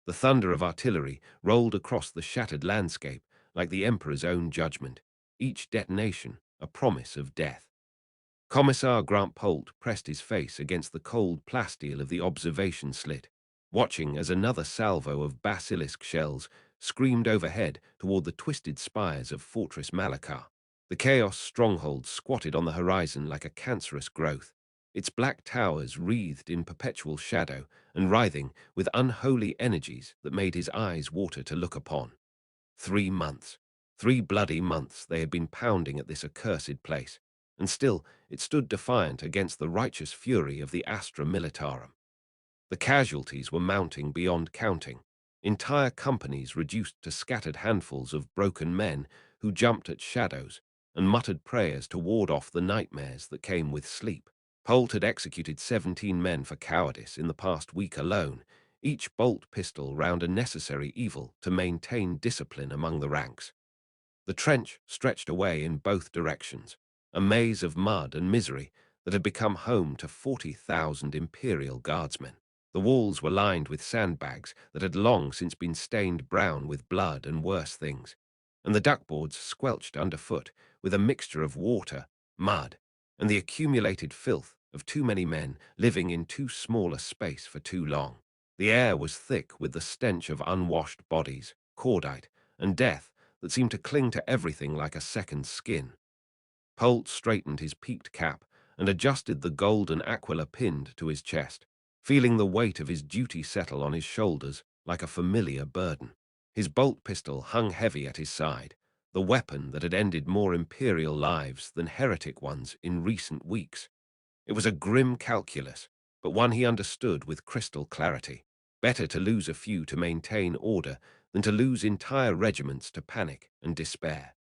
The thunder of artillery rolled across the shattered landscape like the Emperor's own judgment, each detonation a promise of death. Commissar Grant Polt pressed his face against the cold plasteel of the observation slit, watching as another salvo of basilisk shells screamed overhead toward the twisted spires of Fortress Malachar. The Chaos stronghold squatted on the horizon like a cancerous growth, its black towers wreathed in perpetual shadow and writhing with unholy energies that made his eyes water to look upon. 3 months, 3 bloody months they had been pounding at this accursed place, and still it stood defiant against the righteous fury of the Astra Militarum. The casualties were mounting beyond counting, entire companies reduced to scattered handfuls of broken men who jumped at shadows and muttered prayers to ward off the nightmares that came with sleep. Polt had executed 17 men for cowardice in the past week alone, each bolt pistol round a necessary evil to maintain discipline among the ranks. The trench stretched away in both directions, a maze of mud and misery that had become home to 40,000 Imperial Guardsmen. The walls were lined with sandbags that had long since been stained brown with blood and worse things, and the duckboards squelched underfoot with a mixture of water, mud, and the accumulated filth of too many men living in too small a space for too long. The air was thick with the stench of unwashed bodies, cordite, and death that seemed to cling to everything like a second skin. Polt straightened his peaked cap and adjusted the golden aquila pinned to his chest, feeling the weight of his duty settle on his shoulders like a familiar burden. His bolt pistol hung heavy at his side, the weapon that had ended more Imperial lives than heretic ones in recent weeks. It was a grim calculus, but one he understood with crystal clarity. Better to lose a few to maintain order than to lose entire regiments to panic and despair.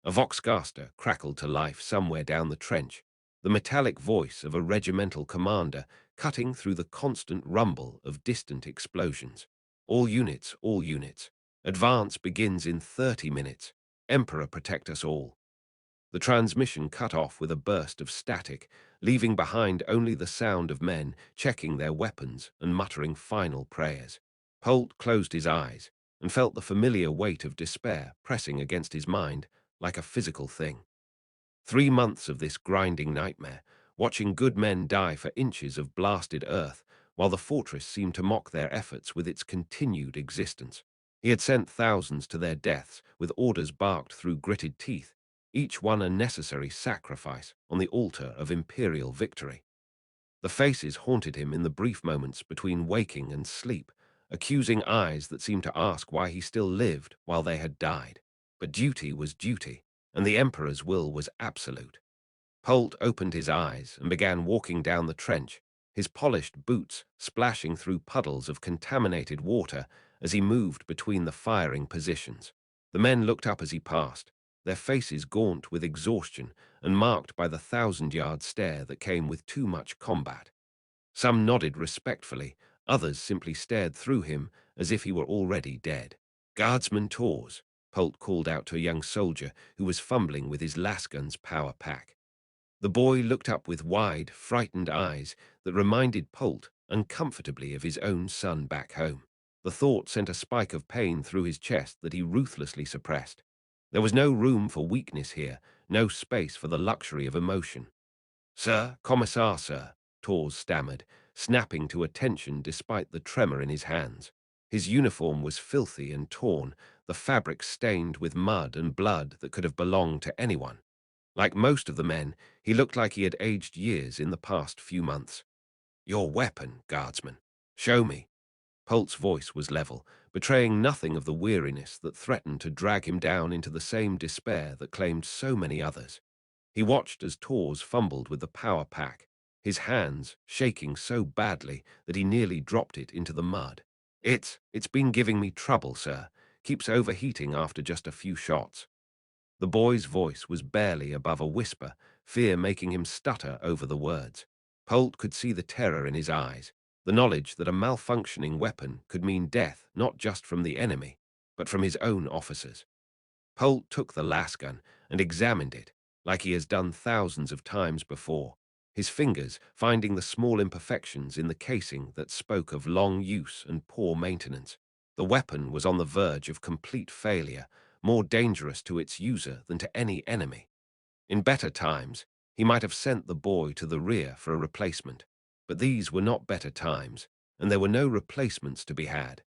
A Voxcaster crackled to life somewhere down the trench, the metallic voice of a regimental commander cutting through the constant rumble of distant explosions. All units. Advance begins in 30 minutes. Emperor protect us all. The transmission cut off with a burst of static, leaving behind only the sound of men checking their weapons and muttering final prayers. Polt closed his eyes and felt the familiar weight of despair pressing against his mind like a physical thing. 3 months of this grinding nightmare, watching good men die for inches of blasted earth, while the fortress seemed to mock their efforts with its continued existence. He had sent thousands to their deaths with orders barked through gritted teeth, each one a necessary sacrifice on the altar of imperial victory. The faces haunted him in the brief moments between waking and sleep, accusing eyes that seemed to ask why he still lived while they had died. But duty was duty, and the Emperor's will was absolute. Polt opened his eyes and began walking down the trench, his polished boots splashing through puddles of contaminated water as he moved between the firing positions. The men looked up as he passed, their faces gaunt with exhaustion and marked by the 1,000-yard stare that came with too much combat. Some nodded respectfully, others simply stared through him as if he were already dead. "Guardsman Tors," Polt called out to a young soldier who was fumbling with his lasgun's power pack. The boy looked up with wide, frightened eyes that reminded Polt uncomfortably of his own son back home. The thought sent a spike of pain through his chest that he ruthlessly suppressed. There was no room for weakness here, no space for the luxury of emotion. "Sir, Commissar, sir," Tors stammered, snapping to attention despite the tremor in his hands. His uniform was filthy and torn, the fabric stained with mud and blood that could have belonged to anyone. Like most of the men, he looked like he had aged years in the past few months. "Your weapon, guardsman. Show me." Polt's voice was level, betraying nothing of the weariness that threatened to drag him down into the same despair that claimed so many others. He watched as Tors fumbled with the power pack, his hands shaking so badly that he nearly dropped it into the mud. It's been giving me trouble, sir. Keeps overheating after just a few shots." The boy's voice was barely above a whisper, fear making him stutter over the words. Polt could see the terror in his eyes, the knowledge that a malfunctioning weapon could mean death not just from the enemy, but from his own officers. Polt took the lasgun and examined it, like he has done thousands of times before, his fingers finding the small imperfections in the casing that spoke of long use and poor maintenance. The weapon was on the verge of complete failure, more dangerous to its user than to any enemy. In better times, he might have sent the boy to the rear for a replacement, but these were not better times, and there were no replacements to be had.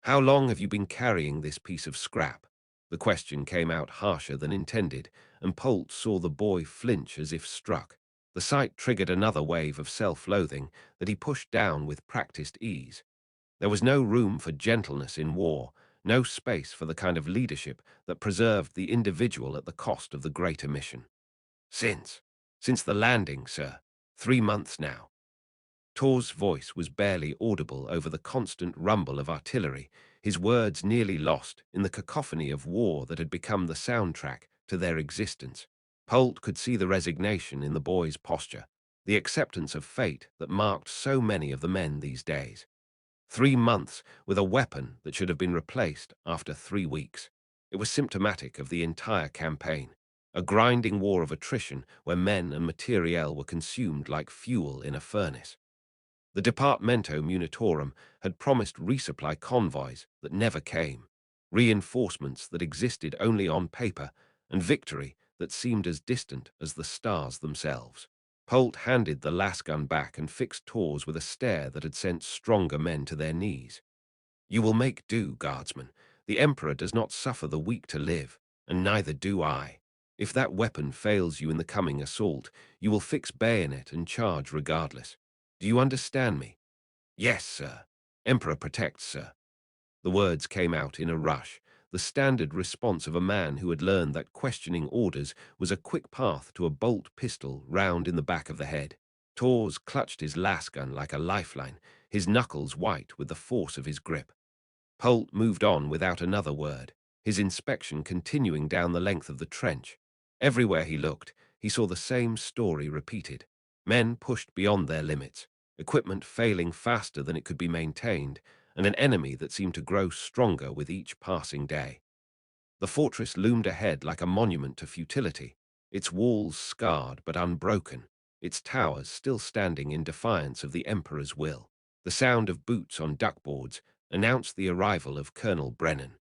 "How long have you been carrying this piece of scrap?" The question came out harsher than intended, and Polt saw the boy flinch as if struck. The sight triggered another wave of self-loathing that he pushed down with practiced ease. There was no room for gentleness in war, no space for the kind of leadership that preserved the individual at the cost of the greater mission. Since the landing, sir. 3 months now." Tor's voice was barely audible over the constant rumble of artillery, his words nearly lost in the cacophony of war that had become the soundtrack to their existence. Polt could see the resignation in the boy's posture, the acceptance of fate that marked so many of the men these days. 3 months with a weapon that should have been replaced after 3 weeks. It was symptomatic of the entire campaign, a grinding war of attrition where men and materiel were consumed like fuel in a furnace. The Departamento Militarum had promised resupply convoys that never came, reinforcements that existed only on paper, and victory that seemed as distant as the stars themselves. Polt handed the lasgun back and fixed Tor's with a stare that had sent stronger men to their knees. "You will make do, guardsman. The Emperor does not suffer the weak to live, and neither do I. If that weapon fails you in the coming assault, you will fix bayonet and charge regardless. Do you understand me?" "Yes, sir. Emperor protects, sir." The words came out in a rush, the standard response of a man who had learned that questioning orders was a quick path to a bolt pistol round in the back of the head. Tors clutched his lasgun like a lifeline, his knuckles white with the force of his grip. Polt moved on without another word, his inspection continuing down the length of the trench. Everywhere he looked, he saw the same story repeated. Men pushed beyond their limits, equipment failing faster than it could be maintained, and an enemy that seemed to grow stronger with each passing day. The fortress loomed ahead like a monument to futility, its walls scarred but unbroken, its towers still standing in defiance of the Emperor's will. The sound of boots on duckboards announced the arrival of Colonel Brennan,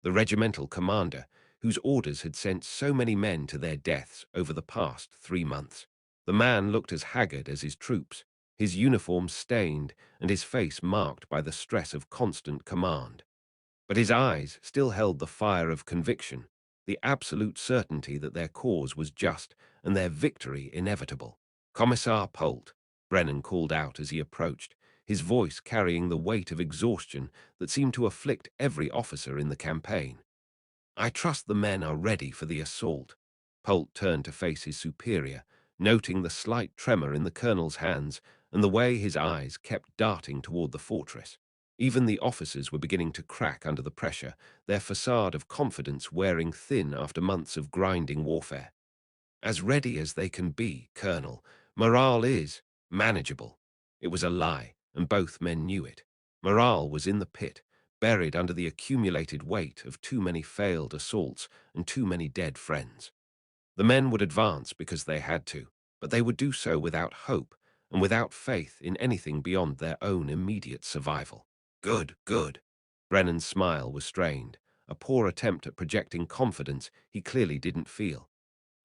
the regimental commander whose orders had sent so many men to their deaths over the past 3 months. The man looked as haggard as his troops, his uniform stained and his face marked by the stress of constant command. But his eyes still held the fire of conviction, the absolute certainty that their cause was just and their victory inevitable. "Commissar Polt," Brennan called out as he approached, his voice carrying the weight of exhaustion that seemed to afflict every officer in the campaign. "I trust the men are ready for the assault." Polt turned to face his superior, noting the slight tremor in the colonel's hands and the way his eyes kept darting toward the fortress. Even the officers were beginning to crack under the pressure, their facade of confidence wearing thin after months of grinding warfare. "As ready as they can be, Colonel. Morale is manageable." It was a lie, and both men knew it. Morale was in the pit, buried under the accumulated weight of too many failed assaults and too many dead friends. The men would advance because they had to, but they would do so without hope and without faith in anything beyond their own immediate survival. "Good, good." Brennan's smile was strained, a poor attempt at projecting confidence he clearly didn't feel.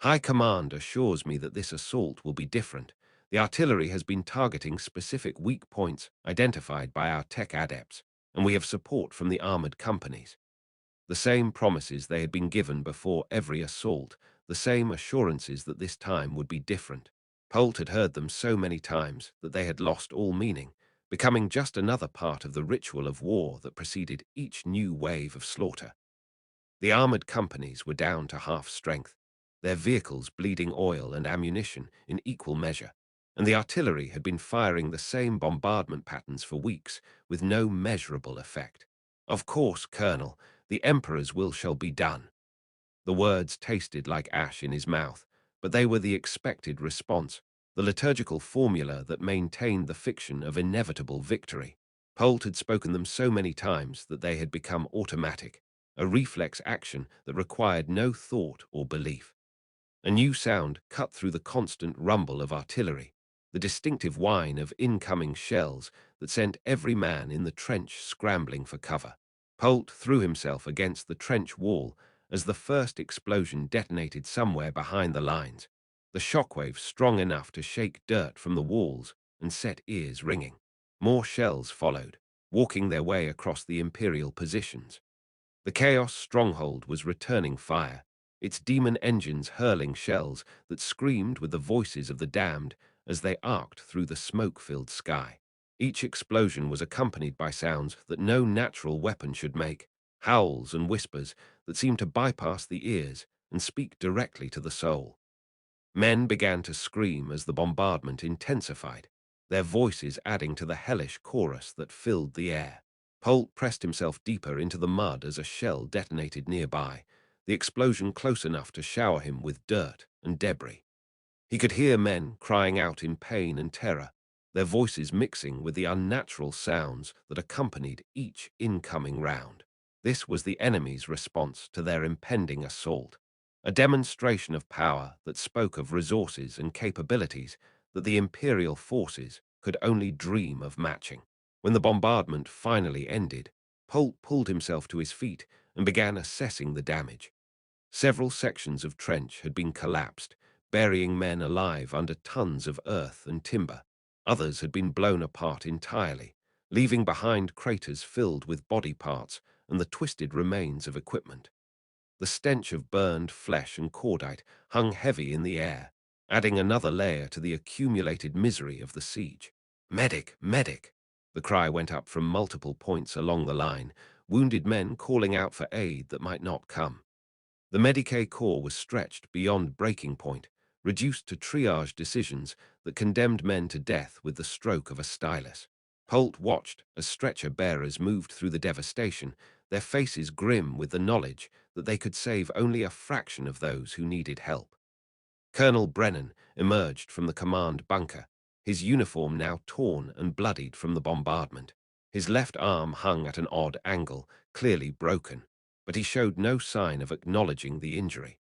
"High Command assures me that this assault will be different. The artillery has been targeting specific weak points identified by our tech adepts, and we have support from the armored companies." The same promises they had been given before every assault, the same assurances that this time would be different. Polt had heard them so many times that they had lost all meaning, becoming just another part of the ritual of war that preceded each new wave of slaughter. The armored companies were down to half strength, their vehicles bleeding oil and ammunition in equal measure, and the artillery had been firing the same bombardment patterns for weeks with no measurable effect. "Of course, Colonel, the Emperor's will shall be done." The words tasted like ash in his mouth, but they were the expected response, the liturgical formula that maintained the fiction of inevitable victory. Polt had spoken them so many times that they had become automatic, a reflex action that required no thought or belief. A new sound cut through the constant rumble of artillery, the distinctive whine of incoming shells that sent every man in the trench scrambling for cover. Polt threw himself against the trench wall as the first explosion detonated somewhere behind the lines, the shockwave strong enough to shake dirt from the walls and set ears ringing. More shells followed, walking their way across the Imperial positions. The Chaos stronghold was returning fire, its demon engines hurling shells that screamed with the voices of the damned as they arced through the smoke-filled sky. Each explosion was accompanied by sounds that no natural weapon should make, howls and whispers that seemed to bypass the ears and speak directly to the soul. Men began to scream as the bombardment intensified, their voices adding to the hellish chorus that filled the air. Polt pressed himself deeper into the mud as a shell detonated nearby, the explosion close enough to shower him with dirt and debris. He could hear men crying out in pain and terror, their voices mixing with the unnatural sounds that accompanied each incoming round. This was the enemy's response to their impending assault, a demonstration of power that spoke of resources and capabilities that the Imperial forces could only dream of matching. When the bombardment finally ended, Polt pulled himself to his feet and began assessing the damage. Several sections of trench had been collapsed, burying men alive under tons of earth and timber. Others had been blown apart entirely, leaving behind craters filled with body parts and the twisted remains of equipment. The stench of burned flesh and cordite hung heavy in the air, adding another layer to the accumulated misery of the siege. "Medic! Medic!" The cry went up from multiple points along the line, wounded men calling out for aid that might not come. The Medicae Corps was stretched beyond breaking point, reduced to triage decisions that condemned men to death with the stroke of a stylus. Polt watched as stretcher bearers moved through the devastation, their faces grim with the knowledge that they could save only a fraction of those who needed help. Colonel Brennan emerged from the command bunker, his uniform now torn and bloodied from the bombardment. His left arm hung at an odd angle, clearly broken, but he showed no sign of acknowledging the injury.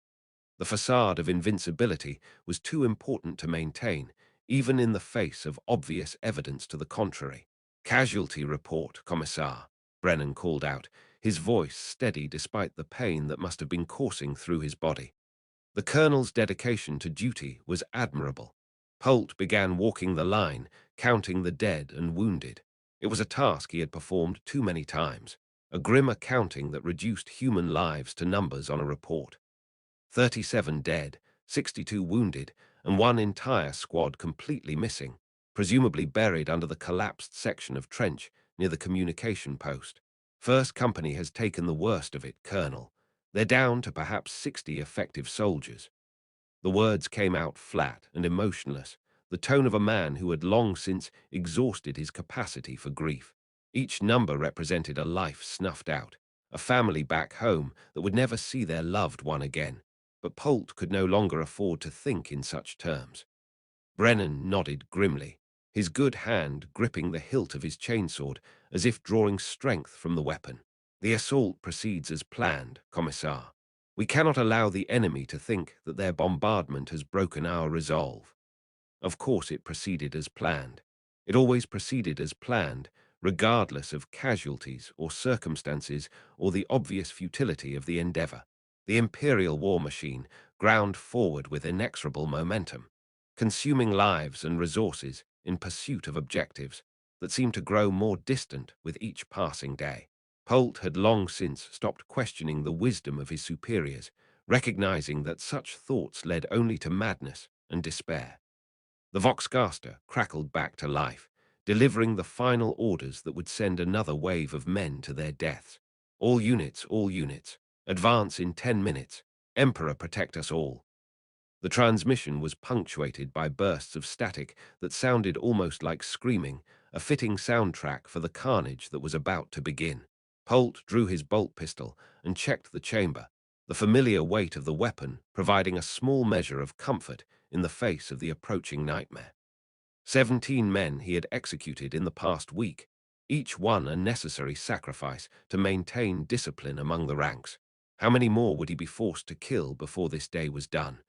The facade of invincibility was too important to maintain, even in the face of obvious evidence to the contrary. "Casualty report, Commissar," Brennan called out, his voice steady despite the pain that must have been coursing through his body. The colonel's dedication to duty was admirable. Polt began walking the line, counting the dead and wounded. It was a task he had performed too many times, a grim accounting that reduced human lives to numbers on a report. 37 dead, 62 wounded, and one entire squad completely missing, presumably buried under the collapsed section of trench near the communication post. "First Company has taken the worst of it, Colonel. They're down to perhaps 60 effective soldiers." The words came out flat and emotionless, the tone of a man who had long since exhausted his capacity for grief. Each number represented a life snuffed out, a family back home that would never see their loved one again. But Polt could no longer afford to think in such terms. Brennan nodded grimly, his good hand gripping the hilt of his chainsword as if drawing strength from the weapon. "The assault proceeds as planned, Commissar. We cannot allow the enemy to think that their bombardment has broken our resolve." Of course it proceeded as planned. It always proceeded as planned, regardless of casualties or circumstances or the obvious futility of the endeavor. The Imperial war machine ground forward with inexorable momentum, consuming lives and resources in pursuit of objectives that seemed to grow more distant with each passing day. Polt had long since stopped questioning the wisdom of his superiors, recognizing that such thoughts led only to madness and despair. The Voxcaster crackled back to life, delivering the final orders that would send another wave of men to their deaths. All units, advance in 10 minutes. Emperor protect us all." The transmission was punctuated by bursts of static that sounded almost like screaming, a fitting soundtrack for the carnage that was about to begin. Polt drew his bolt pistol and checked the chamber, the familiar weight of the weapon providing a small measure of comfort in the face of the approaching nightmare. 17 men he had executed in the past week, each one a necessary sacrifice to maintain discipline among the ranks. How many more would he be forced to kill before this day was done?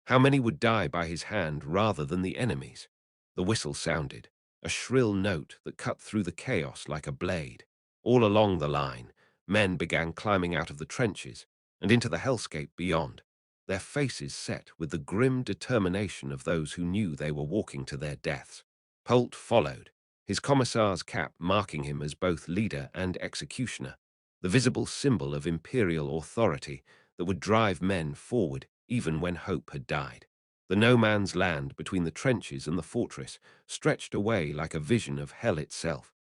How many would die by his hand rather than the enemy's? The whistle sounded, a shrill note that cut through the chaos like a blade. All along the line, Men began climbing out of the trenches and into the hellscape beyond, their faces set with the grim determination of those who knew they were walking to their deaths. Polt followed, his commissar's cap marking him as both leader and executioner, the visible symbol of imperial authority that would drive men forward even when hope had died. The no-man's land between the trenches and the fortress stretched away like a vision of hell itself,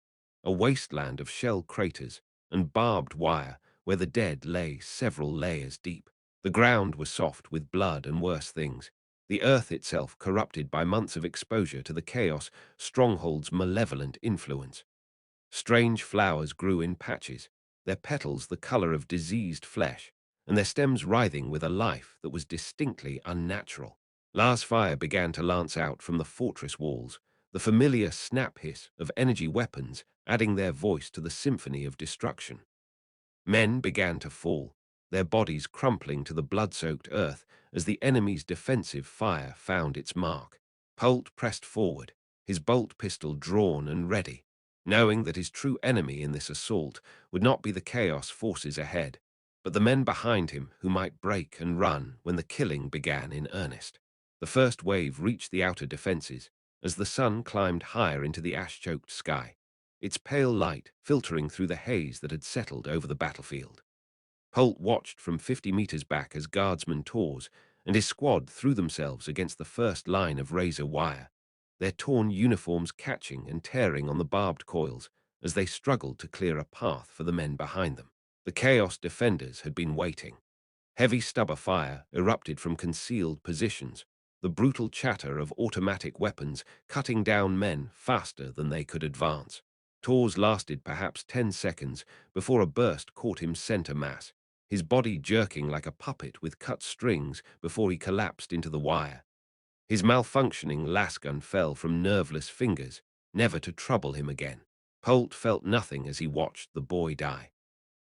a wasteland of shell craters and barbed wire where the dead lay several layers deep. The ground was soft with blood and worse things, the earth itself corrupted by months of exposure to the chaos stronghold's malevolent influence. Strange flowers grew in patches, their petals the color of diseased flesh, and their stems writhing with a life that was distinctly unnatural. Lars fire began to lance out from the fortress walls, the familiar snap hiss of energy weapons adding their voice to the symphony of destruction. Men began to fall, their bodies crumpling to the blood-soaked earth as the enemy's defensive fire found its mark. Polt pressed forward, his bolt pistol drawn and ready, knowing that his true enemy in this assault would not be the chaos forces ahead, but the men behind him who might break and run when the killing began in earnest. The first wave reached the outer defenses as the sun climbed higher into the ash-choked sky, its pale light filtering through the haze that had settled over the battlefield. Polt watched from 50 meters back as guardsmen Tors and his squad threw themselves against the first line of razor wire, their torn uniforms catching and tearing on the barbed coils as they struggled to clear a path for the men behind them. The Chaos defenders had been waiting. Heavy stubber fire erupted from concealed positions, the brutal chatter of automatic weapons cutting down men faster than they could advance. Tors lasted perhaps 10 seconds before a burst caught him center mass, his body jerking like a puppet with cut strings before he collapsed into the wire. His malfunctioning lasgun fell from nerveless fingers, never to trouble him again. Polt felt nothing as he watched the boy die.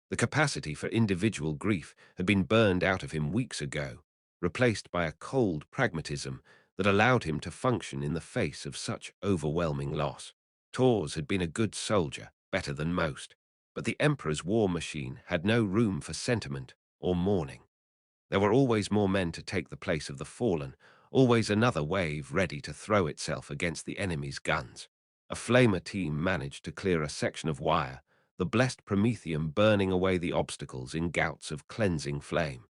The capacity for individual grief had been burned out of him weeks ago, replaced by a cold pragmatism that allowed him to function in the face of such overwhelming loss. Tors had been a good soldier, better than most, but the Emperor's war machine had no room for sentiment or mourning. There were always more men to take the place of the fallen, always another wave ready to throw itself against the enemy's guns. A flamer team managed to clear a section of wire, the blessed Prometheum burning away the obstacles in gouts of cleansing flame.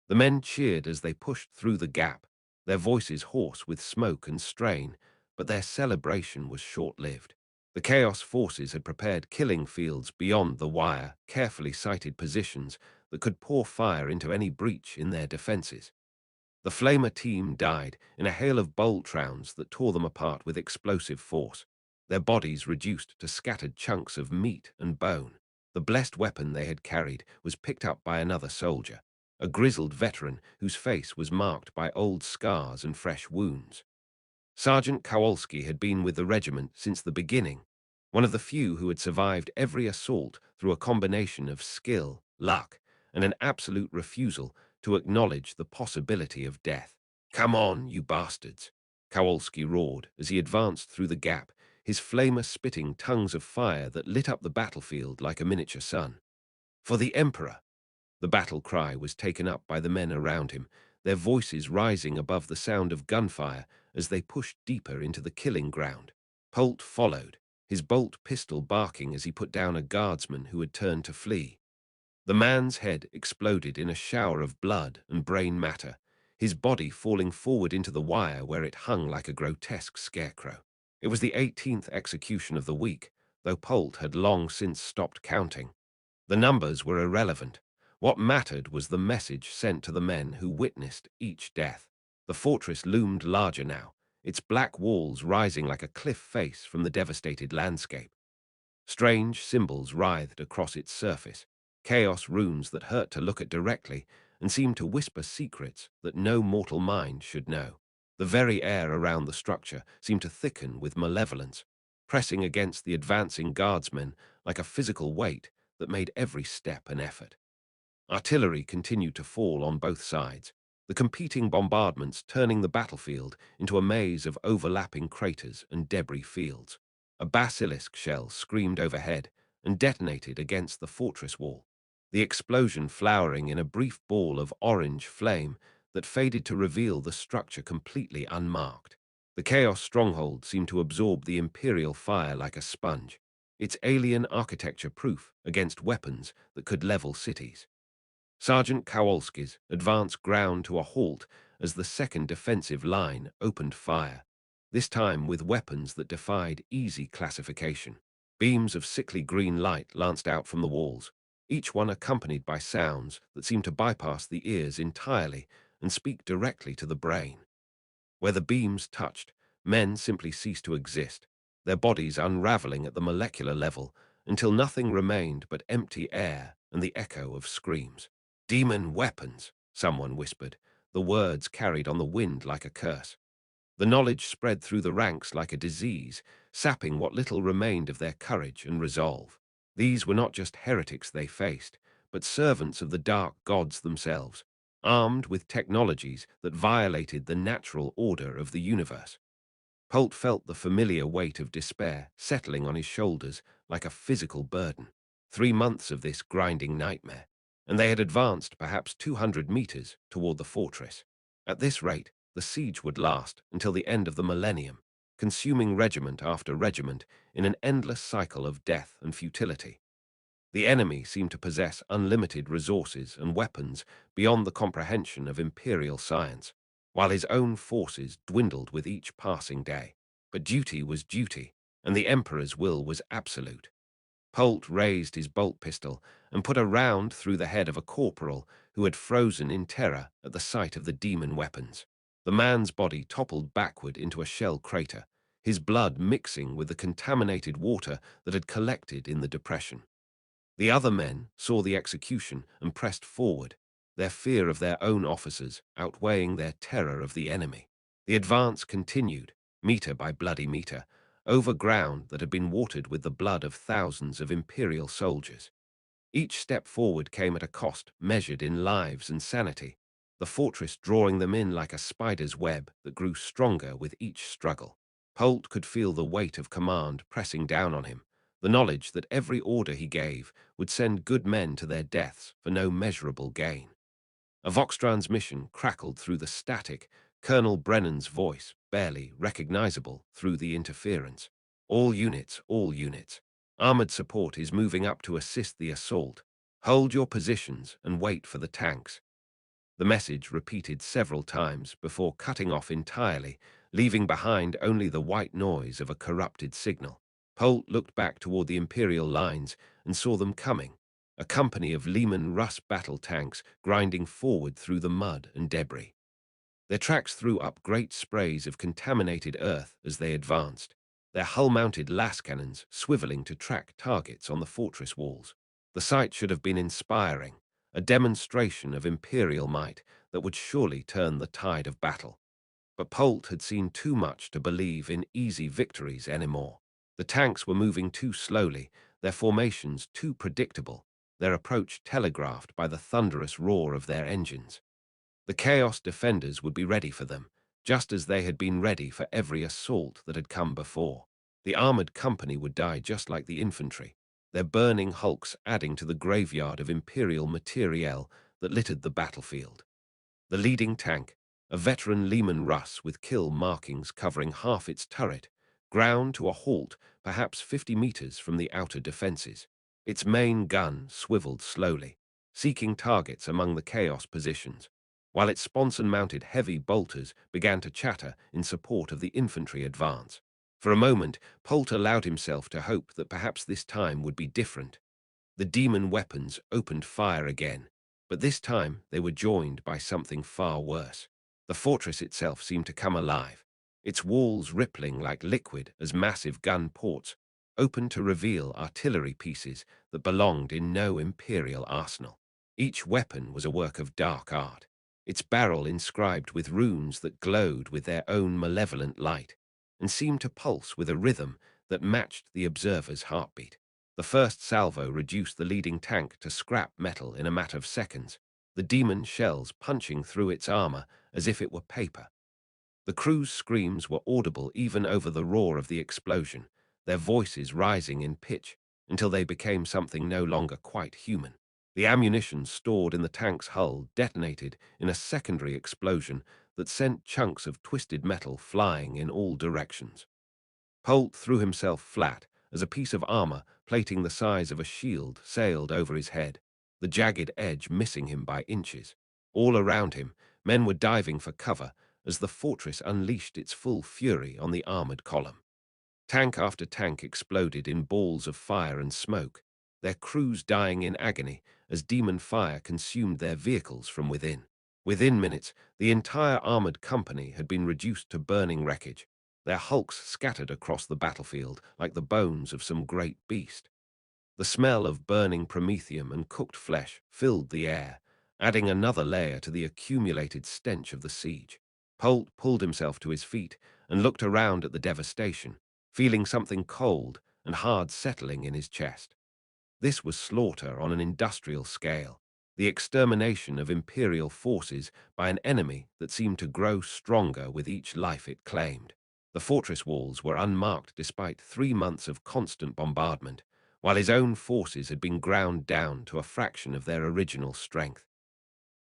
The men cheered as they pushed through the gap, their voices hoarse with smoke and strain, but their celebration was short-lived. The Chaos forces had prepared killing fields beyond the wire, carefully sighted positions that could pour fire into any breach in their defenses. The Flamer team died in a hail of bolt rounds that tore them apart with explosive force, their bodies reduced to scattered chunks of meat and bone. The blessed weapon they had carried was picked up by another soldier, a grizzled veteran whose face was marked by old scars and fresh wounds. Sergeant Kowalski had been with the regiment since the beginning, one of the few who had survived every assault through a combination of skill, luck, and an absolute refusal to acknowledge the possibility of death. "Come on, you bastards," Kowalski roared as he advanced through the gap, his flamer spitting tongues of fire that lit up the battlefield like a miniature sun. "For the Emperor!" The battle cry was taken up by the men around him, their voices rising above the sound of gunfire as they pushed deeper into the killing ground. Polt followed, his bolt pistol barking as he put down a guardsman who had turned to flee. The man's head exploded in a shower of blood and brain matter, his body falling forward into the wire where it hung like a grotesque scarecrow. It was the 18th execution of the week, though Polt had long since stopped counting. The numbers were irrelevant. What mattered was the message sent to the men who witnessed each death. The fortress loomed larger now, its black walls rising like a cliff face from the devastated landscape. Strange symbols writhed across its surface, chaos runes that hurt to look at directly and seemed to whisper secrets that no mortal mind should know. The very air around the structure seemed to thicken with malevolence, pressing against the advancing guardsmen like a physical weight that made every step an effort. Artillery continued to fall on both sides, the competing bombardments turning the battlefield into a maze of overlapping craters and debris fields. A basilisk shell screamed overhead and detonated against the fortress wall. the explosion flowering in a brief ball of orange flame that faded to reveal the structure completely unmarked. The Chaos stronghold seemed to absorb the Imperial fire like a sponge, its alien architecture proof against weapons that could level cities. Sergeant Kowalski's advance ground to a halt as the second defensive line opened fire, this time with weapons that defied easy classification. Beams of sickly green light lanced out from the walls, each one accompanied by sounds that seemed to bypass the ears entirely and speak directly to the brain. Where the beams touched, men simply ceased to exist, their bodies unraveling at the molecular level until nothing remained but empty air and the echo of screams. "Demon weapons," someone whispered, the words carried on the wind like a curse. The knowledge spread through the ranks like a disease, sapping what little remained of their courage and resolve. These were not just heretics they faced, but servants of the dark gods themselves, armed with technologies that violated the natural order of the universe. Polt felt the familiar weight of despair settling on his shoulders like a physical burden. 3 months of this grinding nightmare, and they had advanced perhaps 200 meters toward the fortress. At this rate, the siege would last until the end of the millennium, consuming regiment after regiment in an endless cycle of death and futility. The enemy seemed to possess unlimited resources and weapons beyond the comprehension of imperial science, while his own forces dwindled with each passing day. But duty was duty, and the Emperor's will was absolute. Polt raised his bolt pistol and put a round through the head of a corporal who had frozen in terror at the sight of the demon weapons. The man's body toppled backward into a shell crater, his blood mixing with the contaminated water that had collected in the depression. The other men saw the execution and pressed forward, their fear of their own officers outweighing their terror of the enemy. The advance continued, meter by bloody meter, over ground that had been watered with the blood of thousands of Imperial soldiers. Each step forward came at a cost measured in lives and sanity, the fortress drawing them in like a spider's web that grew stronger with each struggle. Polt could feel the weight of command pressing down on him, the knowledge that every order he gave would send good men to their deaths for no measurable gain. A Vox transmission crackled through the static, Colonel Brennan's voice barely recognizable through the interference. All units, all units. Armored support is moving up to assist the assault. Hold your positions and wait for the tanks. The message repeated several times before cutting off entirely, leaving behind only the white noise of a corrupted signal. Polt looked back toward the Imperial lines and saw them coming, a company of Lehman Russ battle tanks grinding forward through the mud and debris. Their tracks threw up great sprays of contaminated earth as they advanced, their hull-mounted las cannons swiveling to track targets on the fortress walls. The sight should have been inspiring, a demonstration of Imperial might that would surely turn the tide of battle. But Polt had seen too much to believe in easy victories anymore. The tanks were moving too slowly, their formations too predictable, their approach telegraphed by the thunderous roar of their engines. The Chaos defenders would be ready for them, just as they had been ready for every assault that had come before. The armored company would die just like the infantry, their burning hulks adding to the graveyard of Imperial materiel that littered the battlefield. The leading tank, a veteran Lehman Russ with kill markings covering half its turret, ground to a halt perhaps 50 meters from the outer defenses. Its main gun swiveled slowly, seeking targets among the Chaos positions, while its sponson-mounted heavy bolters began to chatter in support of the infantry advance. For a moment, Polt allowed himself to hope that perhaps this time would be different. The demon weapons opened fire again, but this time they were joined by something far worse. The fortress itself seemed to come alive, its walls rippling like liquid as massive gun ports opened to reveal artillery pieces that belonged in no Imperial arsenal. Each weapon was a work of dark art, its barrel inscribed with runes that glowed with their own malevolent light and seemed to pulse with a rhythm that matched the observer's heartbeat. The first salvo reduced the leading tank to scrap metal in a matter of seconds, the demon shells punching through its armor as if it were paper. The crew's screams were audible even over the roar of the explosion, their voices rising in pitch until they became something no longer quite human. The ammunition stored in the tank's hull detonated in a secondary explosion that sent chunks of twisted metal flying in all directions. Polt threw himself flat as a piece of armor plating the size of a shield sailed over his head, the jagged edge missing him by inches. All around him, men were diving for cover as the fortress unleashed its full fury on the armored column. Tank after tank exploded in balls of fire and smoke, their crews dying in agony as demon fire consumed their vehicles from within. Within minutes, the entire armored company had been reduced to burning wreckage, their hulks scattered across the battlefield like the bones of some great beast. The smell of burning promethium and cooked flesh filled the air, adding another layer to the accumulated stench of the siege. Polt pulled himself to his feet and looked around at the devastation, feeling something cold and hard settling in his chest. This was slaughter on an industrial scale, the extermination of Imperial forces by an enemy that seemed to grow stronger with each life it claimed. The fortress walls were unmarked despite 3 months of constant bombardment, while his own forces had been ground down to a fraction of their original strength.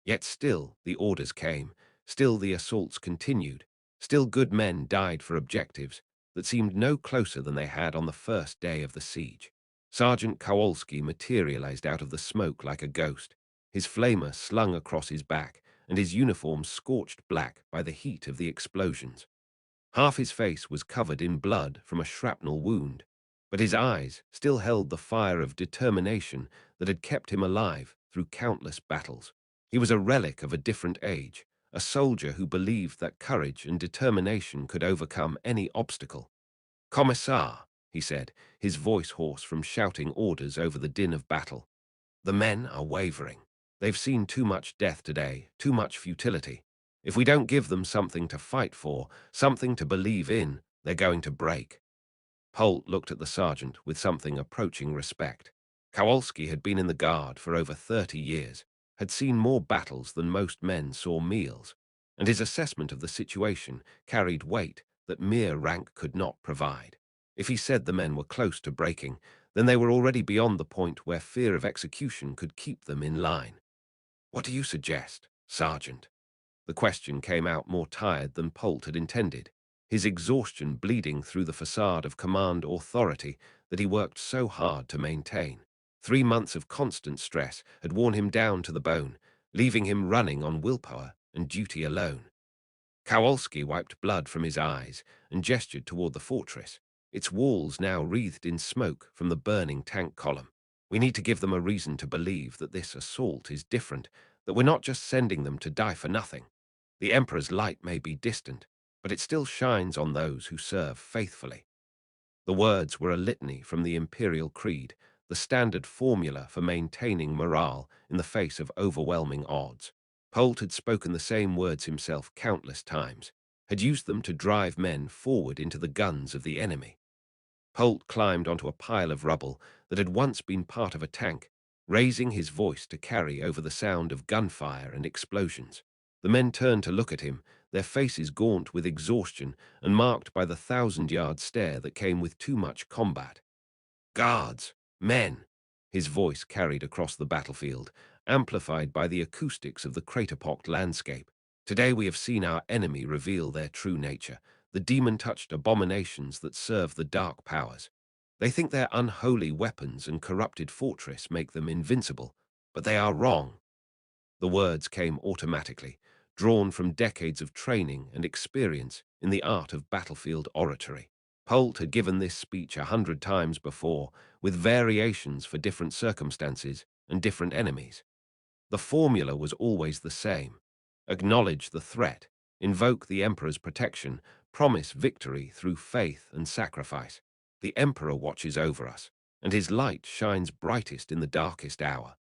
Yet still the orders came, still the assaults continued, still good men died for objectives that seemed no closer than they had on the first day of the siege. Sergeant Kowalski materialized out of the smoke like a ghost, his flamer slung across his back and his uniform scorched black by the heat of the explosions. Half his face was covered in blood from a shrapnel wound, but his eyes still held the fire of determination that had kept him alive through countless battles. He was a relic of a different age, a soldier who believed that courage and determination could overcome any obstacle. "Commissar," he said, his voice hoarse from shouting orders over the din of battle. "The men are wavering. They've seen too much death today, too much futility. If we don't give them something to fight for, something to believe in, they're going to break." Polt looked at the sergeant with something approaching respect. Kowalski had been in the Guard for over 30 years, had seen more battles than most men saw meals, and his assessment of the situation carried weight that mere rank could not provide. If he said the men were close to breaking, then they were already beyond the point where fear of execution could keep them in line. "What do you suggest, Sergeant?" The question came out more tired than Polt had intended, his exhaustion bleeding through the facade of command authority that he worked so hard to maintain. 3 months of constant stress had worn him down to the bone, leaving him running on willpower and duty alone. Kowalski wiped blood from his eyes and gestured toward the fortress, its walls now wreathed in smoke from the burning tank column. "We need to give them a reason to believe that this assault is different, that we're not just sending them to die for nothing. The Emperor's light may be distant, but it still shines on those who serve faithfully." The words were a litany from the Imperial Creed, the standard formula for maintaining morale in the face of overwhelming odds. Polt had spoken the same words himself countless times, had used them to drive men forward into the guns of the enemy. Polt climbed onto a pile of rubble that had once been part of a tank, raising his voice to carry over the sound of gunfire and explosions. The men turned to look at him, their faces gaunt with exhaustion and marked by the 1,000-yard stare that came with too much combat. "Guards! Men!" His voice carried across the battlefield, amplified by the acoustics of the crater-pocked landscape. "Today we have seen our enemy reveal their true nature, the demon-touched abominations that serve the dark powers. They think their unholy weapons and corrupted fortress make them invincible, but they are wrong." The words came automatically, drawn from decades of training and experience in the art of battlefield oratory. Polt had given this speech 100 times before, with variations for different circumstances and different enemies. The formula was always the same: acknowledge the threat, invoke the Emperor's protection, promise victory through faith and sacrifice. The Emperor watches over us, and his light shines brightest in the darkest hour.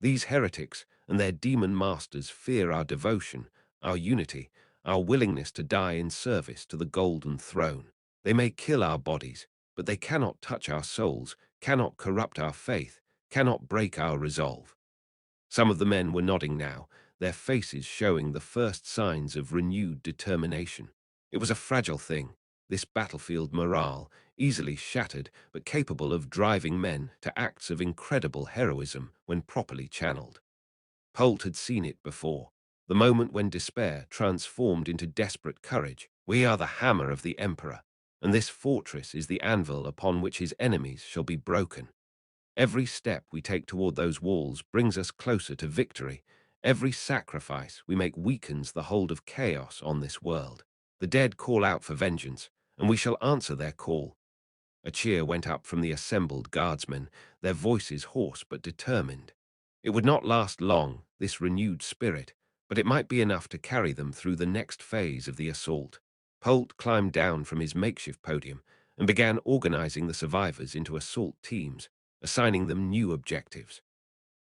These heretics and their demon masters fear our devotion, our unity, our willingness to die in service to the golden throne. They may kill our bodies, but they cannot touch our souls, cannot corrupt our faith, cannot break our resolve. Some of the men were nodding now, their faces showing the first signs of renewed determination. It was a fragile thing, this battlefield morale, easily shattered but capable of driving men to acts of incredible heroism when properly channeled. Polt had seen it before, the moment when despair transformed into desperate courage. We are the hammer of the Emperor, and this fortress is the anvil upon which his enemies shall be broken. Every step we take toward those walls brings us closer to victory. Every sacrifice we make weakens the hold of chaos on this world. The dead call out for vengeance, and we shall answer their call. A cheer went up from the assembled guardsmen, their voices hoarse but determined. It would not last long, this renewed spirit, but it might be enough to carry them through the next phase of the assault. Polt climbed down from his makeshift podium and began organizing the survivors into assault teams, assigning them new objectives.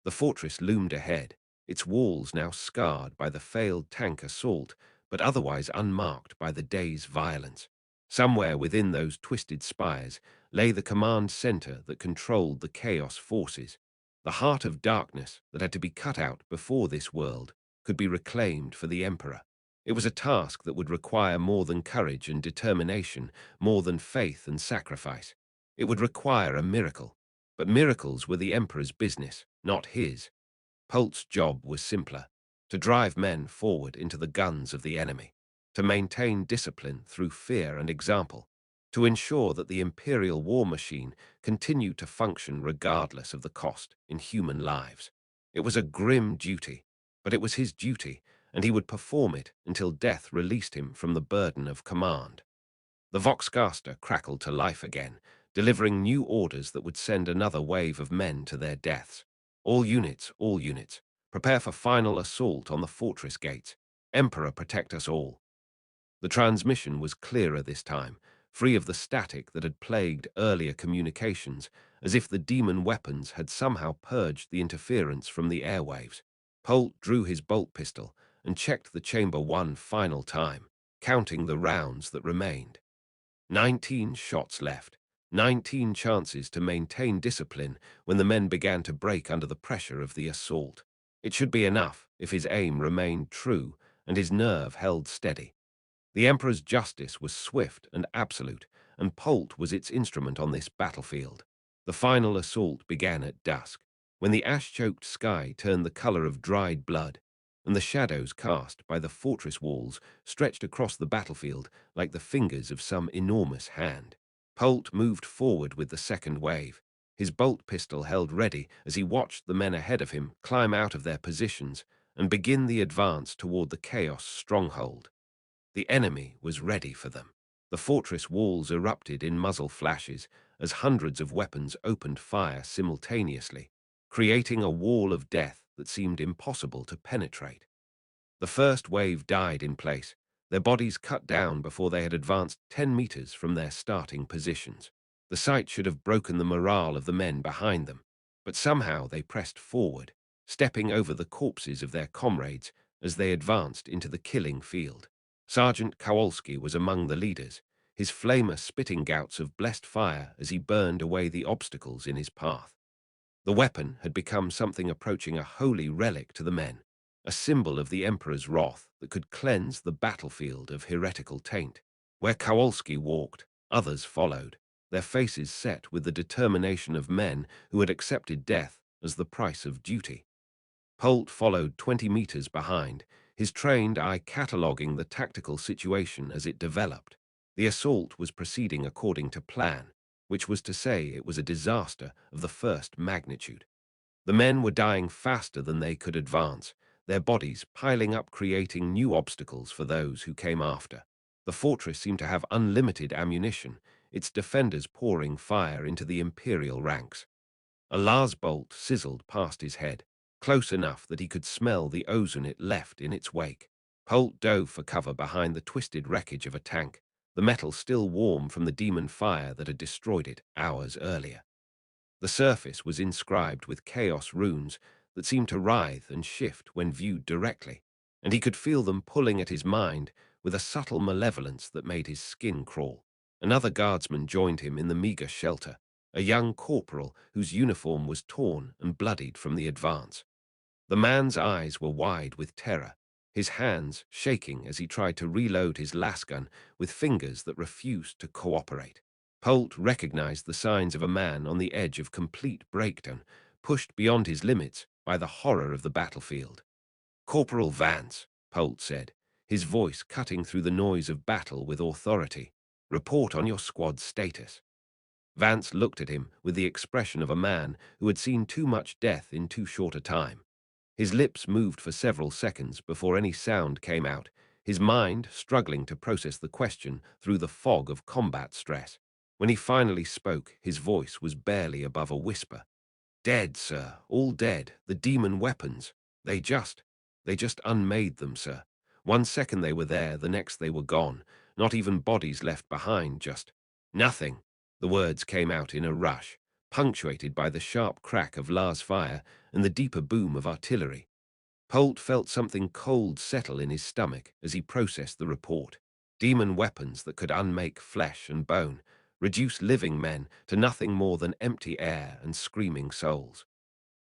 The fortress loomed ahead, its walls now scarred by the failed tank assault, but otherwise unmarked by the day's violence. Somewhere within those twisted spires lay the command center that controlled the chaos forces, the heart of darkness that had to be cut out before this world could be reclaimed for the Emperor. It was a task that would require more than courage and determination, more than faith and sacrifice. It would require a miracle. But miracles were the Emperor's business, not his. Polt's job was simpler: to drive men forward into the guns of the enemy, to maintain discipline through fear and example, to ensure that the Imperial war machine continued to function regardless of the cost in human lives. It was a grim duty, but it was his duty, and he would perform it until death released him from the burden of command. The Voxcaster crackled to life again, delivering new orders that would send another wave of men to their deaths. All units, prepare for final assault on the fortress gates. Emperor, protect us all. The transmission was clearer this time, free of the static that had plagued earlier communications, as if the demon weapons had somehow purged the interference from the airwaves. Polt drew his bolt pistol and checked the chamber one final time, counting the rounds that remained. 19 shots left, 19 chances to maintain discipline when the men began to break under the pressure of the assault. It should be enough if his aim remained true and his nerve held steady. The Emperor's justice was swift and absolute, and Polt was its instrument on this battlefield. The final assault began at dusk, when the ash-choked sky turned the color of dried blood, and the shadows cast by the fortress walls stretched across the battlefield like the fingers of some enormous hand. Polt moved forward with the second wave, his bolt pistol held ready as he watched the men ahead of him climb out of their positions and begin the advance toward the Chaos stronghold. The enemy was ready for them. The fortress walls erupted in muzzle flashes as hundreds of weapons opened fire simultaneously, creating a wall of death that seemed impossible to penetrate. The first wave died in place, their bodies cut down before they had advanced 10 meters from their starting positions. The sight should have broken the morale of the men behind them, but somehow they pressed forward, stepping over the corpses of their comrades as they advanced into the killing field. Sergeant Kowalski was among the leaders, his flamer spitting gouts of blessed fire as he burned away the obstacles in his path. The weapon had become something approaching a holy relic to the men, a symbol of the Emperor's wrath that could cleanse the battlefield of heretical taint. Where Kowalski walked, others followed, their faces set with the determination of men who had accepted death as the price of duty. Polt followed 20 meters behind, his trained eye cataloguing the tactical situation as it developed. The assault was proceeding according to plan, which was to say it was a disaster of the first magnitude. The men were dying faster than they could advance, their bodies piling up, creating new obstacles for those who came after. The fortress seemed to have unlimited ammunition, its defenders pouring fire into the Imperial ranks. A Lars bolt sizzled past his head, close enough that he could smell the ozone it left in its wake. Polt dove for cover behind the twisted wreckage of a tank, the metal still warm from the demon fire that had destroyed it hours earlier. The surface was inscribed with chaos runes that seemed to writhe and shift when viewed directly, and he could feel them pulling at his mind with a subtle malevolence that made his skin crawl. Another guardsman joined him in the meager shelter, a young corporal whose uniform was torn and bloodied from the advance. The man's eyes were wide with terror, his hands shaking as he tried to reload his lasgun with fingers that refused to cooperate. Polt recognized the signs of a man on the edge of complete breakdown, pushed beyond his limits by the horror of the battlefield. "Corporal Vance," Polt said, his voice cutting through the noise of battle with authority. "Report on your squad's status." Vance looked at him with the expression of a man who had seen too much death in too short a time. His lips moved for several seconds before any sound came out, his mind struggling to process the question through the fog of combat stress. When he finally spoke, his voice was barely above a whisper. "Dead, sir, all dead. The demon weapons. They just unmade them, sir. 1 second they were there, the next they were gone. Not even bodies left behind, just nothing." The words came out in a rush, punctuated by the sharp crack of Lars fire and the deeper boom of artillery. Polt felt something cold settle in his stomach as he processed the report. Demon weapons that could unmake flesh and bone, reduce living men to nothing more than empty air and screaming souls.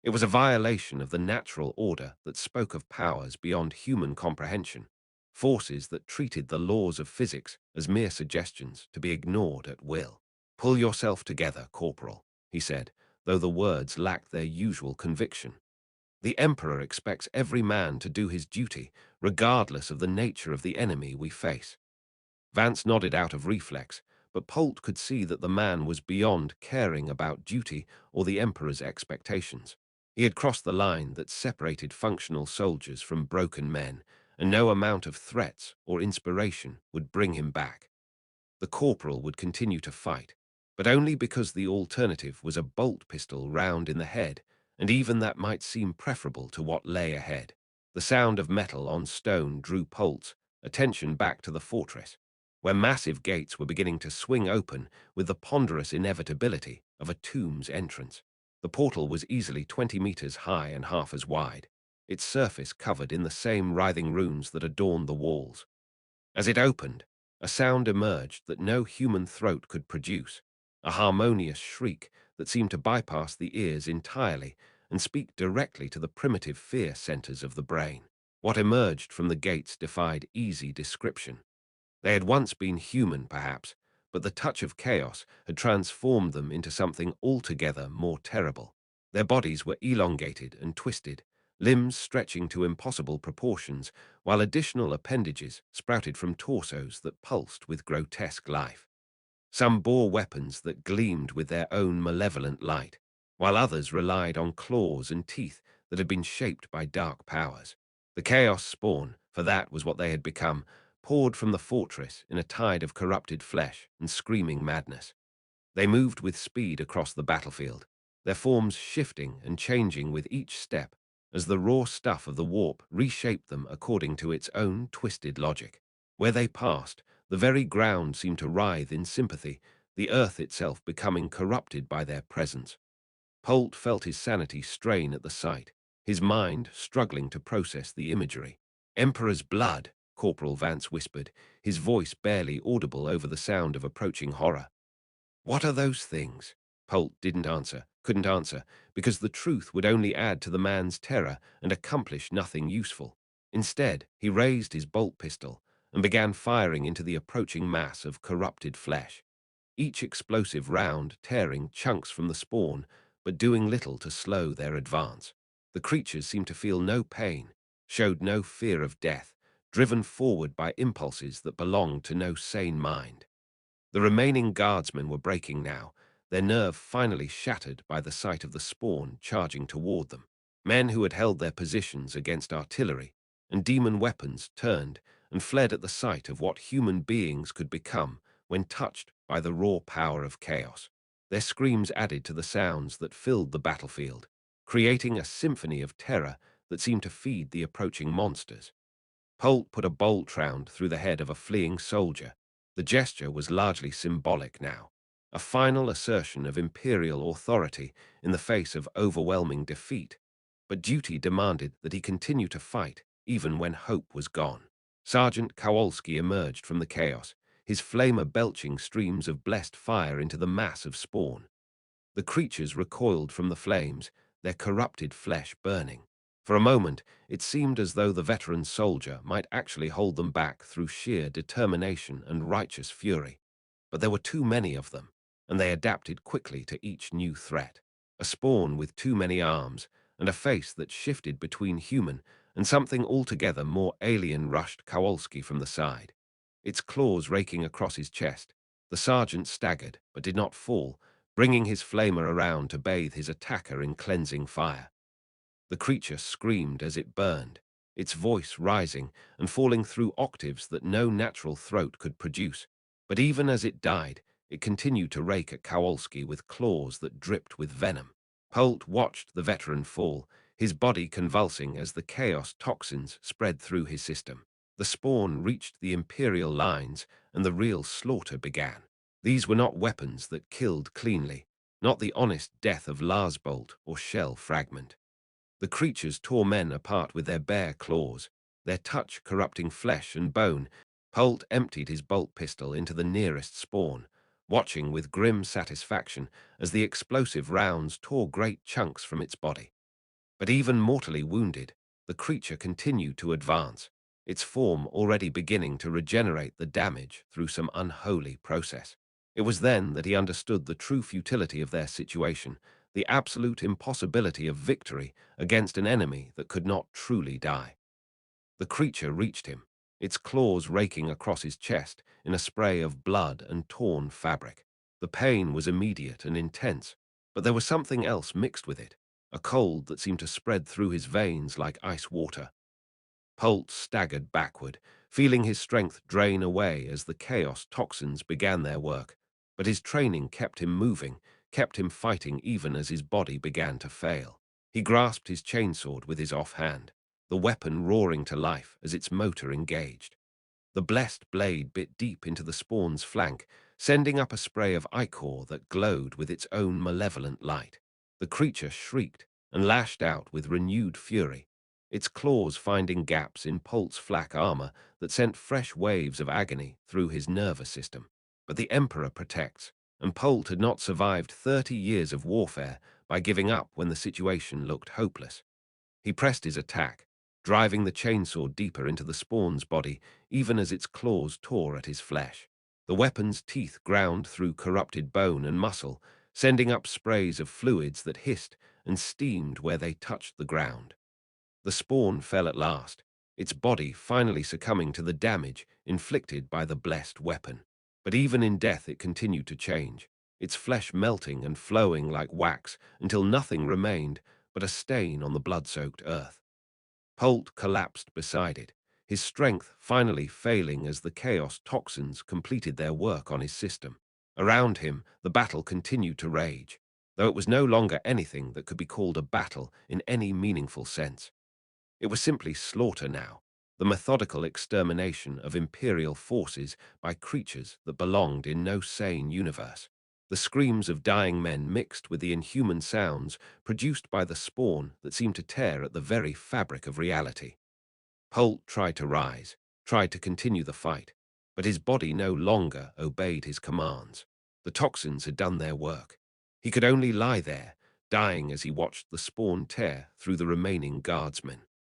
It was a violation of the natural order that spoke of powers beyond human comprehension, forces that treated the laws of physics as mere suggestions to be ignored at will. "Pull yourself together, Corporal," he said, though the words lacked their usual conviction. "The Emperor expects every man to do his duty, regardless of the nature of the enemy we face." Vance nodded out of reflex, but Polt could see that the man was beyond caring about duty or the Emperor's expectations. He had crossed the line that separated functional soldiers from broken men, and no amount of threats or inspiration would bring him back. The corporal would continue to fight, but only because the alternative was a bolt pistol round in the head, and even that might seem preferable to what lay ahead. The sound of metal on stone drew Polt's attention back to the fortress, where massive gates were beginning to swing open with the ponderous inevitability of a tomb's entrance. The portal was easily 20 meters high and half as wide, its surface covered in the same writhing runes that adorned the walls. As it opened, a sound emerged that no human throat could produce, a harmonious shriek that seemed to bypass the ears entirely and speak directly to the primitive fear centers of the brain. What emerged from the gates defied easy description. They had once been human, perhaps, but the touch of chaos had transformed them into something altogether more terrible. Their bodies were elongated and twisted, limbs stretching to impossible proportions, while additional appendages sprouted from torsos that pulsed with grotesque life. Some bore weapons that gleamed with their own malevolent light, while others relied on claws and teeth that had been shaped by dark powers. The chaos spawn, for that was what they had become, poured from the fortress in a tide of corrupted flesh and screaming madness. They moved with speed across the battlefield, their forms shifting and changing with each step as the raw stuff of the warp reshaped them according to its own twisted logic. Where they passed, the very ground seemed to writhe in sympathy, the earth itself becoming corrupted by their presence. Polt felt his sanity strain at the sight, his mind struggling to process the imagery. "Emperor's blood," Corporal Vance whispered, his voice barely audible over the sound of approaching horror. "What are those things?" Polt couldn't answer, because the truth would only add to the man's terror and accomplish nothing useful. Instead, he raised his bolt pistol and began firing into the approaching mass of corrupted flesh, each explosive round tearing chunks from the spawn, but doing little to slow their advance. The creatures seemed to feel no pain, showed no fear of death, driven forward by impulses that belonged to no sane mind. The remaining guardsmen were breaking now, their nerve finally shattered by the sight of the spawn charging toward them. Men who had held their positions against artillery and demon weapons turned and fled at the sight of what human beings could become when touched by the raw power of chaos. Their screams added to the sounds that filled the battlefield, creating a symphony of terror that seemed to feed the approaching monsters. Polt put a bolt round through the head of a fleeing soldier. The gesture was largely symbolic now, a final assertion of imperial authority in the face of overwhelming defeat. But duty demanded that he continue to fight, even when hope was gone. Sergeant Kowalski emerged from the chaos, his flamer belching streams of blessed fire into the mass of spawn. The creatures recoiled from the flames, their corrupted flesh burning. For a moment, it seemed as though the veteran soldier might actually hold them back through sheer determination and righteous fury. But there were too many of them, and they adapted quickly to each new threat. A spawn with too many arms, and a face that shifted between human and something altogether more alien rushed Kowalski from the side. Its claws raking across his chest, the sergeant staggered but did not fall, bringing his flamer around to bathe his attacker in cleansing fire. The creature screamed as it burned, its voice rising and falling through octaves that no natural throat could produce. But even as it died, it continued to rake at Kowalski with claws that dripped with venom. Polt watched the veteran fall, his body convulsing as the chaos toxins spread through his system. The spawn reached the Imperial lines, and the real slaughter began. These were not weapons that killed cleanly, not the honest death of Lars bolt or shell fragment. The creatures tore men apart with their bare claws, their touch corrupting flesh and bone. Polt emptied his bolt pistol into the nearest spawn, watching with grim satisfaction as the explosive rounds tore great chunks from its body. But even mortally wounded, the creature continued to advance, its form already beginning to regenerate the damage through some unholy process. It was then that he understood the true futility of their situation, the absolute impossibility of victory against an enemy that could not truly die. The creature reached him, its claws raking across his chest in a spray of blood and torn fabric. The pain was immediate and intense, but there was something else mixed with it, a cold that seemed to spread through his veins like ice water. Polt staggered backward, feeling his strength drain away as the chaos toxins began their work. But his training kept him moving, kept him fighting even as his body began to fail. He grasped his chainsword with his offhand, the weapon roaring to life as its motor engaged. The blessed blade bit deep into the spawn's flank, sending up a spray of ichor that glowed with its own malevolent light. The creature shrieked and lashed out with renewed fury, its claws finding gaps in Polt's flak armor that sent fresh waves of agony through his nervous system. But the Emperor protects, and Polt had not survived 30 years of warfare by giving up when the situation looked hopeless. He pressed his attack, driving the chainsaw deeper into the spawn's body even as its claws tore at his flesh. The weapon's teeth ground through corrupted bone and muscle, sending up sprays of fluids that hissed and steamed where they touched the ground. The spawn fell at last, its body finally succumbing to the damage inflicted by the blessed weapon. But even in death it continued to change, its flesh melting and flowing like wax until nothing remained but a stain on the blood-soaked earth. Polt collapsed beside it, his strength finally failing as the chaos toxins completed their work on his system. Around him, the battle continued to rage, though it was no longer anything that could be called a battle in any meaningful sense. It was simply slaughter now, the methodical extermination of Imperial forces by creatures that belonged in no sane universe. The screams of dying men mixed with the inhuman sounds produced by the spawn that seemed to tear at the very fabric of reality. Polt tried to rise, tried to continue the fight, but his body no longer obeyed his commands. The toxins had done their work. He could only lie there, dying as he watched the spawn tear through the remaining guardsmen.